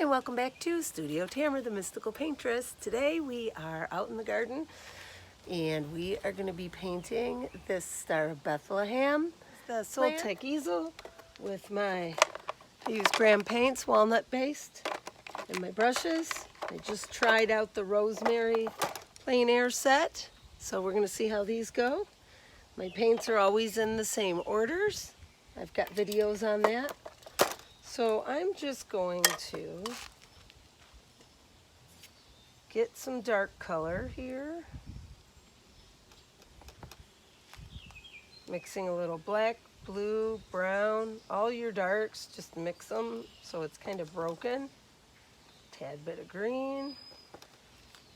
And welcome back to Studio Tamera, the Mystical Paintress. Today we are out in the garden and we are going to be painting this Star of Bethlehem. The Soltech easel with I use Graham Paints, walnut based, and my brushes. I just tried out the Rosemary Plein Air set, so we're going to see how these go. My paints are always in the same orders. I've got videos on that. So I'm just going to get some dark color here. Mixing a little black, blue, brown, all your darks, just mix them so it's kind of broken. Tad bit of green.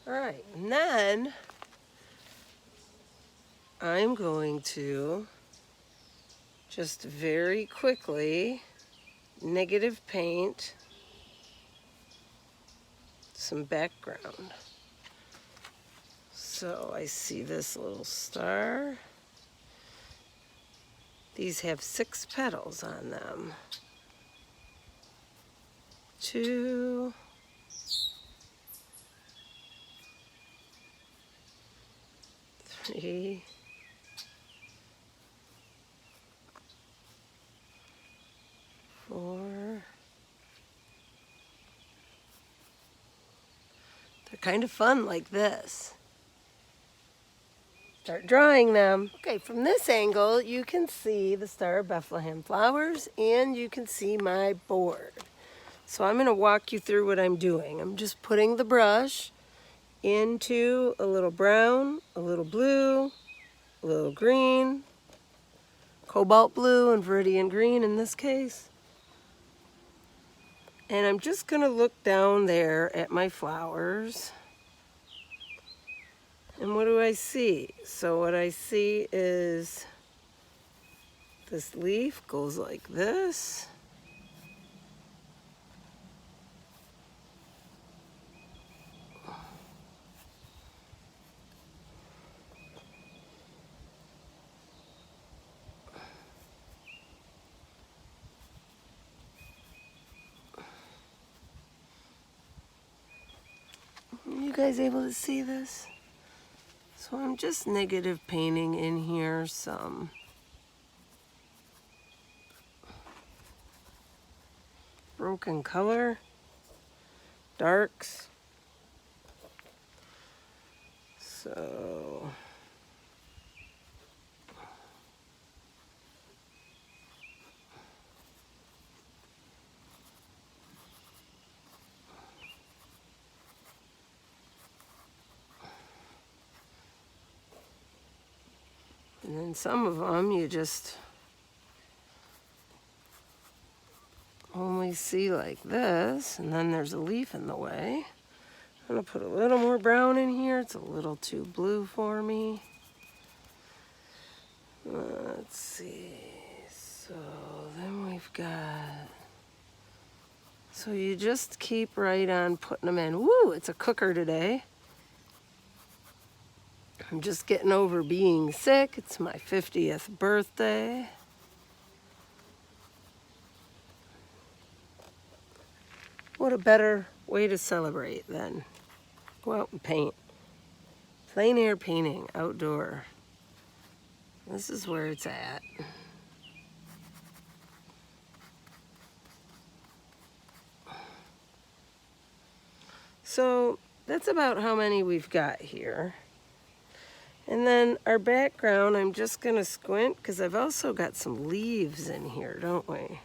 All right, and then I'm going to just very quickly negative paint some background. So I see this little star. These have 6 petals on them. 2, 3, 4. They're kind of fun like this. Start drawing them. Okay, from this angle, you can see the Star of Bethlehem flowers and you can see my board. So I'm going to walk you through what I'm doing. I'm just putting the brush into a little brown, a little blue, a little green, cobalt blue and viridian green in this case. And I'm just going to look down there at my flowers. And what do I see? So what I see is this leaf goes like this. You guys able to see this? So I'm just negative painting in here some broken color, darks. So and then some of them you just only see like this, and then there's a leaf in the way. I'm going to put a little more brown in here. It's a little too blue for me. Let's see. So then we've got... So you just keep right on putting them in. Woo, it's a cooker today. I'm just getting over being sick. It's my 50th birthday. What a better way to celebrate than go out and paint. Plein air painting, outdoor. This is where it's at. So that's about how many we've got here. And then our background, I'm just going to squint because I've also got some leaves in here, don't we?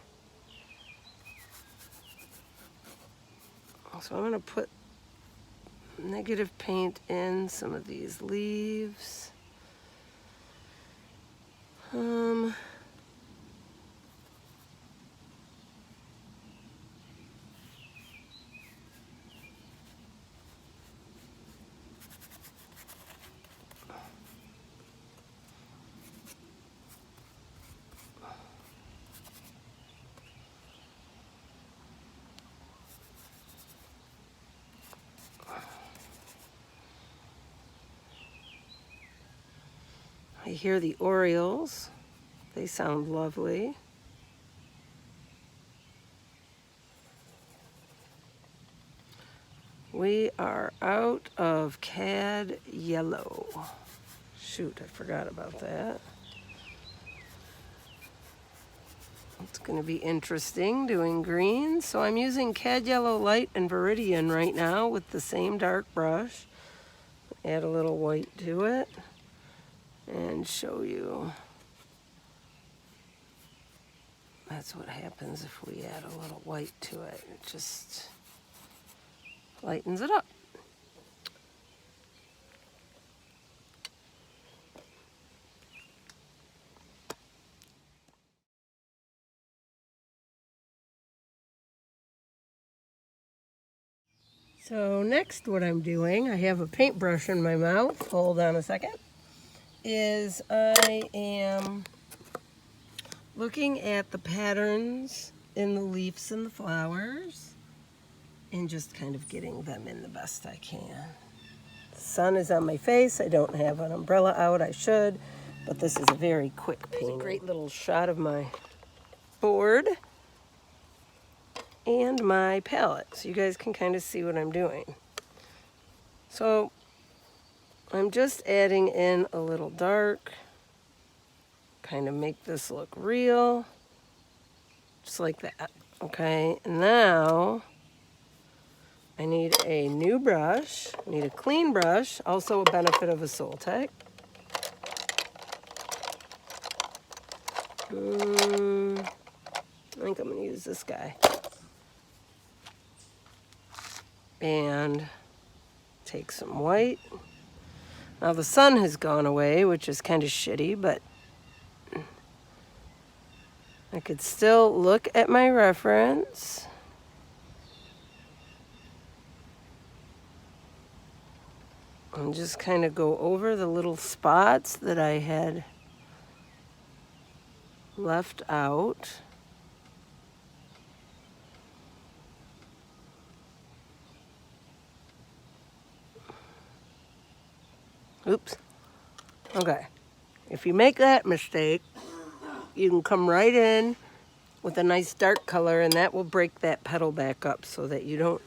So I'm going to put negative paint in some of these leaves. I hear the orioles. They sound lovely. We are out of cad yellow. Shoot, I forgot about that. It's going to be interesting doing green. So I'm using cad yellow light and Viridian right now with the same dark brush. Add a little white to it and show you. That's what happens if we add a little white to it. It just lightens it up. So next what I'm doing, I have a paintbrush in my mouth, hold on a second, is I am looking at the patterns in the leaves and the flowers and just kind of getting them in the best I can. The sun is on my face, I don't have an umbrella out, I should, but this is a very quick painting. It's a great little shot of my board and my palette, so you guys can kind of see what I'm doing. So I'm just adding in a little dark, kind of make this look real, just like that. Okay, now I need a new brush, I need a clean brush, also a benefit of a Soltec. I think I'm going to use this guy. And take some white. Now the sun has gone away, which is kind of shitty, but I could still look at my reference. And just kind of go over the little spots that I had left out. Oops. Okay. If you make that mistake, you can come right in with a nice dark color and that will break that petal back up so that you don't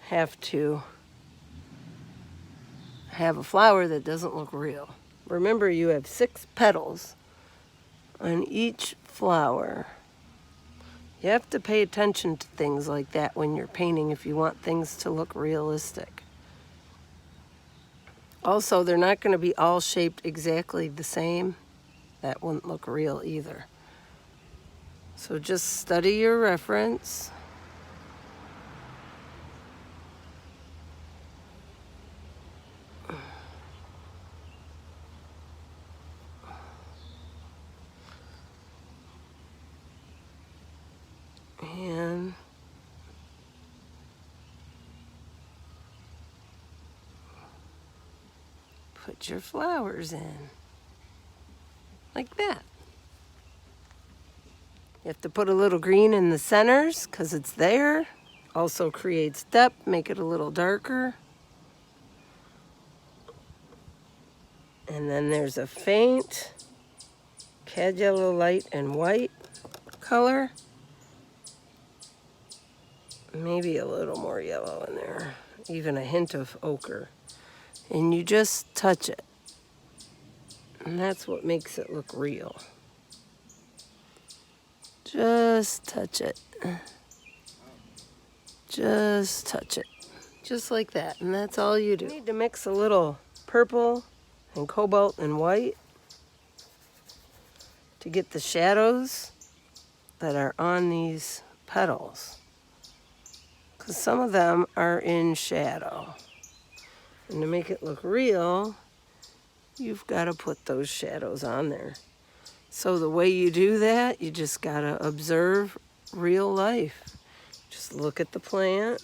have to have a flower that doesn't look real. Remember, you have 6 petals on each flower. You have to pay attention to things like that when you're painting if you want things to look realistic. Also, they're not going to be all shaped exactly the same. That wouldn't look real either. So just study your reference. And put your flowers in, like that. You have to put a little green in the centers because it's there. Also creates depth, make it a little darker. And then there's a faint cad yellow light and white color. Maybe a little more yellow in there, even a hint of ochre. And you just touch it. And that's what makes it look real. Just touch it. Just touch it. Just like that. And that's all you do. You need to mix a little purple and cobalt and white to get the shadows that are on these petals. Because some of them are in shadow. And to make it look real, you've got to put those shadows on there. So the way you do that, you just got to observe real life. Just look at the plant.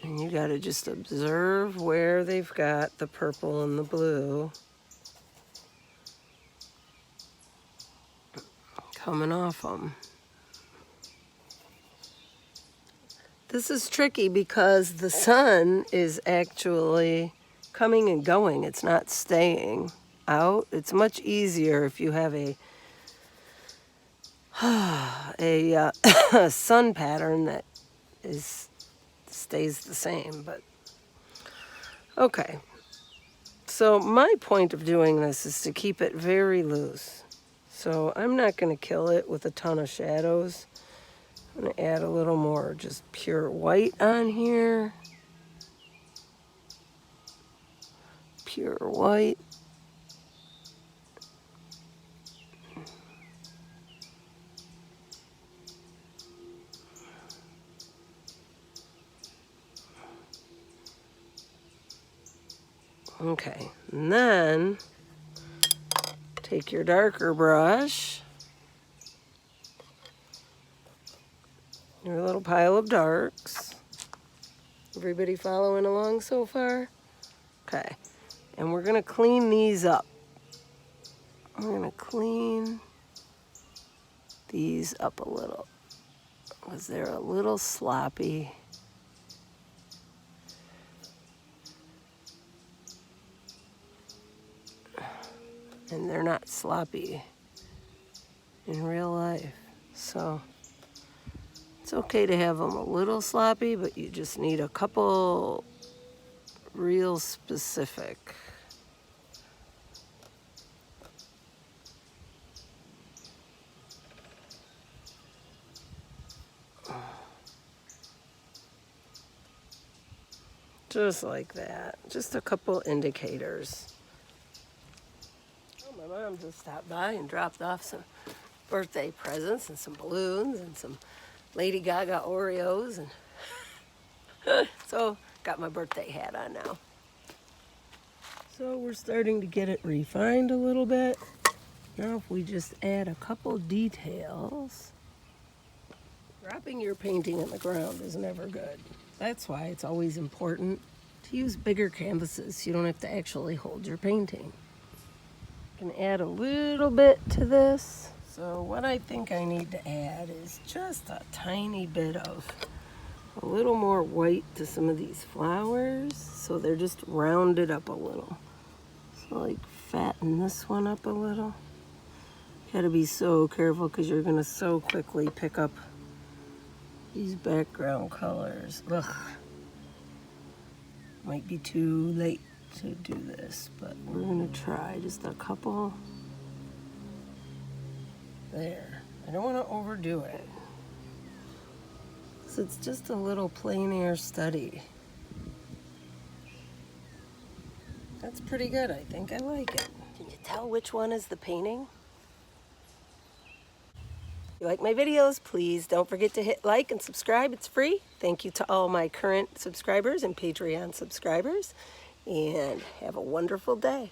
And you got to just observe where they've got the purple and the blue coming off them. This is tricky because the sun is actually coming and going. It's not staying out. It's much easier if you have a sun pattern that is stays the same, but okay. So my point of doing this is to keep it very loose. So I'm not going to kill it with a ton of shadows. I'm going to add a little more just pure white on here. Pure white. Okay, and then take your darker brush, your little pile of darks. Everybody following along so far? Okay, and we're gonna clean these up. We're gonna clean these up a little because they're a little sloppy. And they're not sloppy in real life. So it's okay to have them a little sloppy, but you just need a couple real specific. Just like that. Just a couple indicators. My mom just stopped by and dropped off some birthday presents and some balloons and some Lady Gaga Oreos, and so got my birthday hat on now. So we're starting to get it refined a little bit. Now if we just add a couple details. Dropping your painting on the ground is never good. That's why it's always important to use bigger canvases so you don't have to actually hold your painting. Can add a little bit to this. So what I think I need to add is just a tiny bit of a little more white to some of these flowers so they're just rounded up a little. So like fatten this one up a little. Gotta be so careful because you're gonna so quickly pick up these background colors. Ugh. Might be too late to do this, but we're gonna try just a couple there. I don't want to overdo it. So it's just a little plein air study. That's pretty good, I think. I like it. Can you tell which one is the painting? If you like my videos, please don't forget to hit like and subscribe. It's free. Thank you to all my current subscribers and Patreon subscribers. And have a wonderful day.